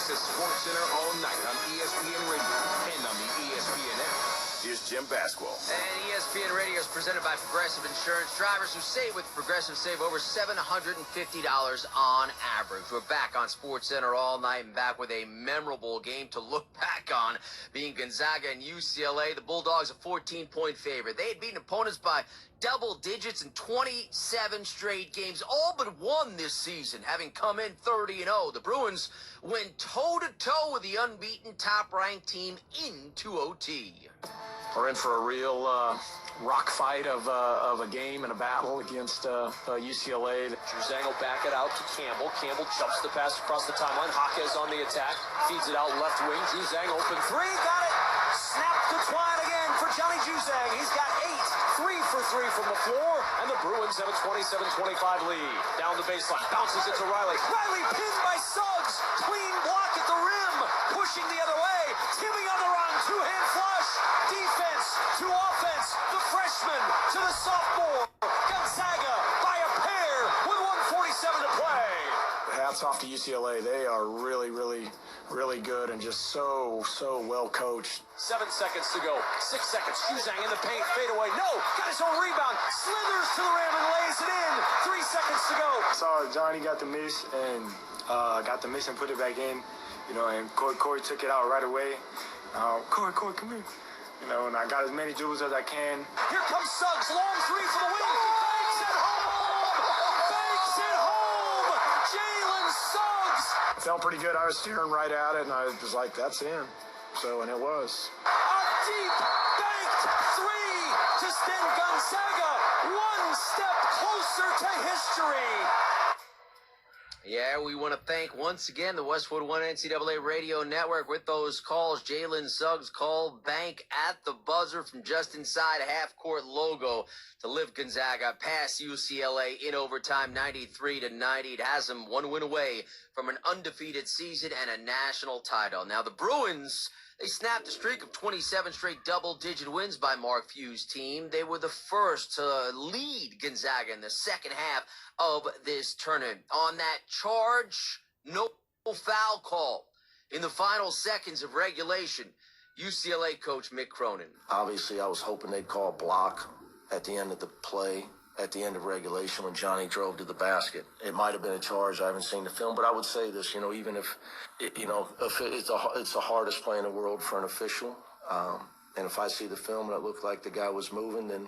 This is SportsCenter all night on ESPN Radio and on the ESPN app. Here's Jim Basquill. And ESPN Radio is presented by Progressive Insurance. Drivers who save with Progressive save over $750 on average. We're back on SportsCenter all night and back with a memorable game to look back on, being Gonzaga and UCLA. The Bulldogs a 14-point favorite. They had beaten opponents by double digits in 27 straight games, all but one this season, having come in 30-0. The Bruins went toe-to-toe with the unbeaten top-ranked team into OT. We're in for a real rock fight of a game and a battle against UCLA. Juzang will back it out to Campbell. Campbell jumps the pass across the timeline. Jaquez on the attack. Feeds it out left wing. Juzang open three. Got it. Snap to Twine again for Johnny Juzang. He's got 8. 3 for 3 from the floor. And the Bruins have a 27-25 lead. Down the baseline. Bounces it to Riley. Riley pinned by Suggs. Clean block at the rim. Pushing the other way. Timmy on the run. Two-hand flush. Defense to offense. The freshman to the sophomore. Gonzaga by a pair with 1:47 to play. Hats off to UCLA. They are really, really, really good and just so well coached. 7 seconds to go. 6 seconds. Juzang in the paint. Fade away. No. Got his own rebound. Slithers to the rim and lays it in. 3 seconds to go. I saw Johnny got the miss and put it back in. You know, and Corey took it out right away. Corey, come here. You know, and I got as many dribbles as I can. Here comes Suggs. Long three for the win. Banks it home. Banks it home. Jalen Suggs. I felt pretty good. I was staring right at it, and I was like, that's in. So, and it was. A deep banked three to send Gonzaga one step closer to history. Yeah, we want to thank once again the Westwood One NCAA Radio Network with those calls. Jalen Suggs called bank at the buzzer from just inside a half-court logo to lift Gonzaga past UCLA in overtime, 93-90. It has them one win away from an undefeated season and a national title. Now the Bruins, they snapped a streak of 27 straight double-digit wins by Mark Few's team. They were the first to lead Gonzaga in the second half of this tournament. On that charge, no foul call in the final seconds of regulation. UCLA coach Mick Cronin. Obviously, I was hoping they'd call a block at the end of the play, at the end of regulation when Johnny drove to the basket. It might have been a charge. I haven't seen the film, but I would say this, even if, it's the hardest play in the world for an official. And if I see the film and it looked like the guy was moving, then,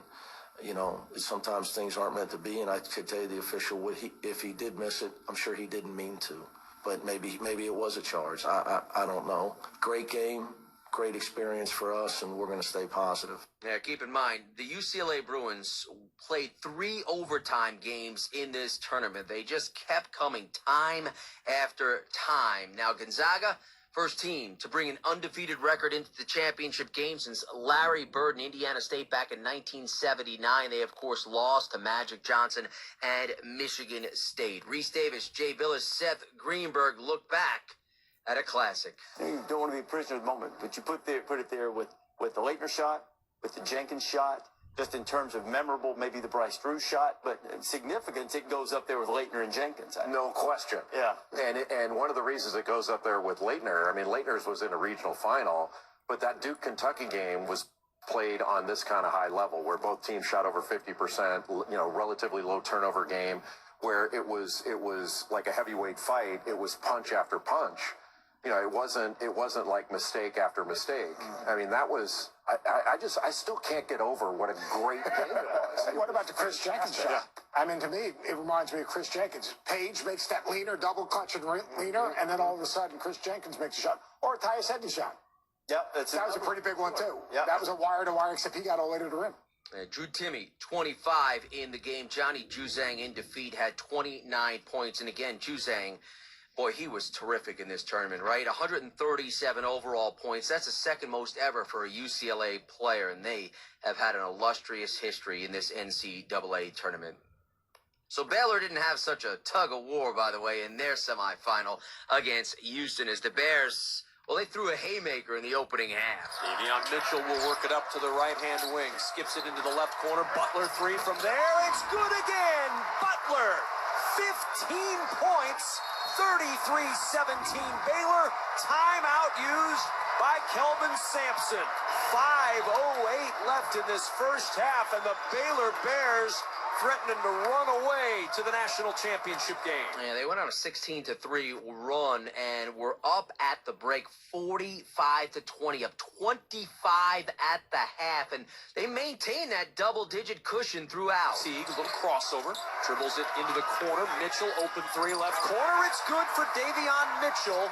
sometimes things aren't meant to be. And I could tell you the official, if he did miss it, I'm sure he didn't mean to. But maybe it was a charge. I don't know. Great game. Great experience for us, and we're going to stay positive. Now, keep in mind, the UCLA Bruins played 3 overtime games in this tournament. They just kept coming time after time. Now, Gonzaga, first team to bring an undefeated record into the championship game since Larry Bird and Indiana State back in 1979. They, of course, lost to Magic Johnson and Michigan State. Reese Davis, Jay Billis, Seth Greenberg look back at a classic. You don't want to be a prisoner of the moment, but you put it there with the Leitner shot, with the Jenkins shot, just in terms of memorable, maybe the Bryce Drew shot, but significance, it goes up there with Leitner and Jenkins. No question. Yeah. And one of the reasons it goes up there with Leitner, Leitner's was in a regional final, but that Duke-Kentucky game was played on this kind of high level where both teams shot over 50%, relatively low turnover game, where it was like a heavyweight fight. It was punch after punch. It wasn't like mistake after mistake. That was, I still can't get over what a great game it was. What about the Chris Jenkins shot? To me, it reminds me of Chris Jenkins. Page makes that leaner, double clutch and leaner, and then all of a sudden Chris Jenkins makes a shot. Or Tyus Edney shot. Yep. That was a pretty big one, too. Yep. That was a wire-to-wire, except he got all the way to the rim. Drew Timme, 25 in the game. Johnny Juzang in defeat had 29 points. And again, Juzang, boy, he was terrific in this tournament, right? 137 overall points. That's the second most ever for a UCLA player, and they have had an illustrious history in this NCAA tournament. So Baylor didn't have such a tug-of-war, by the way, in their semifinal against Houston as the Bears, well, they threw a haymaker in the opening half. Davion Mitchell will work it up to the right-hand wing. Skips it into the left corner. Butler three from there. It's good again. Butler, 15 points 33-17 Baylor. Timeout used by Kelvin Sampson. 5:08 left in this first half, and the Baylor Bears threatening to run away to the national championship game. Yeah, they went on a 16-3 run and were up at the break 45-20, up 25 at the half, and they maintained that double-digit cushion throughout. Teague, a little crossover, dribbles it into the corner. Mitchell, open three, left corner. It's good for Davion Mitchell.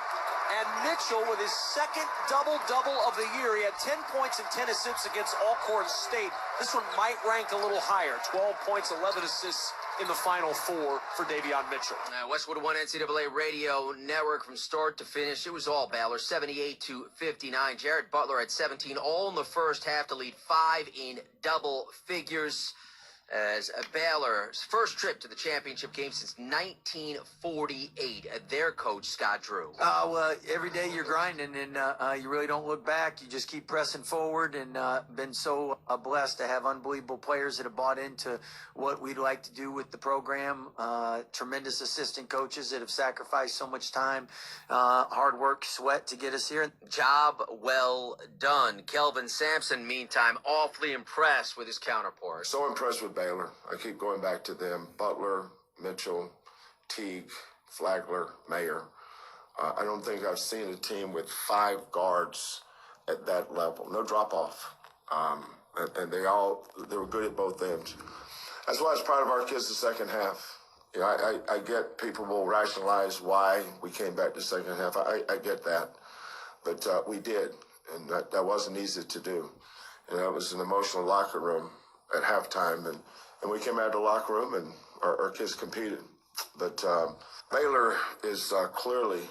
And Mitchell with his second double-double of the year. He had 10 points and 10 assists against Alcorn State. This one might rank a little higher. 12 points, 11 assists in the Final Four for Davion Mitchell. Westwood One NCAA Radio Network from start to finish. It was all Baylor, 78-59. Jared Butler at 17, all in the first half to lead 5 in double figures. As Baylor's first trip to the championship game since 1948. Their coach, Scott Drew. Well, every day you're grinding, and you really don't look back. You just keep pressing forward, and been so blessed to have unbelievable players that have bought into what we'd like to do with the program. Tremendous assistant coaches that have sacrificed so much time, hard work, sweat to get us here. Job well done. Kelvin Sampson, meantime, awfully impressed with his counterpart. So impressed with Baylor. I keep going back to them. Butler, Mitchell, Teague, Flagler, Mayer. I don't think I've seen a team with 5 guards at that level. No drop off. And they were good at both ends. That's why I was proud of our kids the second half. You know, I get people will rationalize why we came back the second half. I get that. But we did. And that wasn't easy to do. You know, it was an emotional locker room at halftime, and we came out of the locker room, and our kids competed. But Baylor is clearly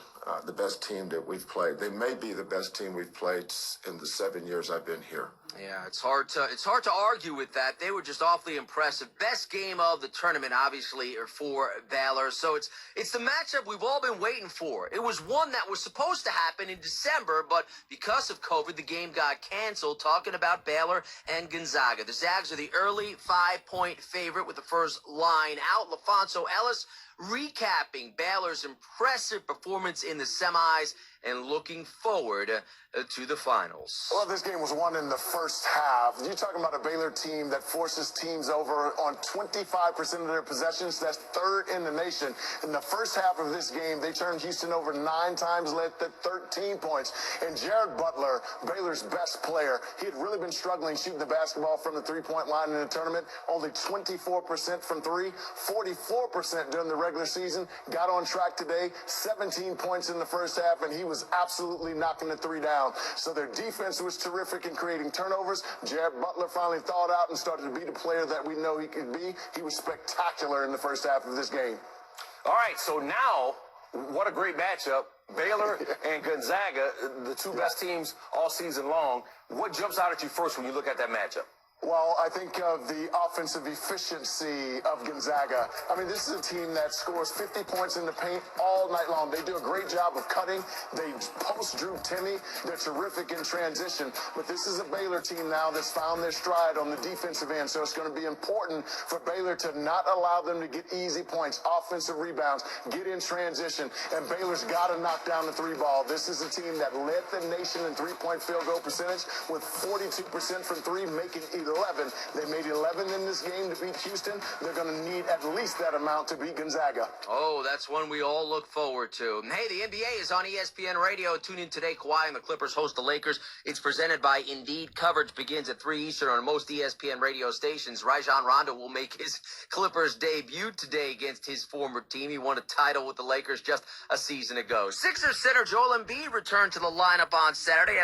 the best team that we've played. They may be the best team we've played in the 7 years I've been here. Yeah, it's hard to argue with that. They were just awfully impressive. Best game of the tournament, obviously, for Baylor. So it's the matchup we've all been waiting for. It was one that was supposed to happen in December, but because of COVID, the game got canceled. Talking about Baylor and Gonzaga. The Zags are the early 5-point favorite with the first line out. LaFonso Ellis recapping Baylor's impressive performance in the semis and looking forward to the finals. Well, this game was won in the first half. You're talking about a Baylor team that forces teams over on 25% of their possessions. That's third in the nation. In the first half of this game, they turned Houston over 9 times, led to 13 points. And Jared Butler, Baylor's best player, he had really been struggling shooting the basketball from the three-point line in the tournament. Only 24% from 3, 44% during the regular season. Got on track today, 17 points in the first half, and he was absolutely knocking the 3 down. So their defense was terrific in creating turnovers. Jared Butler finally thawed out and started to be the player that we know he could be. He was spectacular in the first half of this game. All right, so now, what a great matchup. Baylor and Gonzaga, the two best teams all season long. What jumps out at you first when you look at that matchup? Well, I think of the offensive efficiency of Gonzaga. I mean, this is a team that scores 50 points in the paint all night long. They do a great job of cutting. They post Drew Timme. They're terrific in transition. But this is a Baylor team now that's found their stride on the defensive end. So it's going to be important for Baylor to not allow them to get easy points, offensive rebounds, get in transition. And Baylor's got to knock down the 3-ball. This is a team that led the nation in three-point field goal percentage with 42% from 3, making 11. They made 11 in this game to beat Houston. They're going to need at least that amount to beat Gonzaga. Oh, that's one we all look forward to. Hey, the NBA is on ESPN Radio. Tune in today. Kawhi and the Clippers host the Lakers. It's presented by Indeed. Coverage begins at 3 Eastern on most ESPN radio stations. Rajon Rondo will make his Clippers debut today against his former team. He won a title with the Lakers just a season ago. Sixers center Joel Embiid returned to the lineup on Saturday after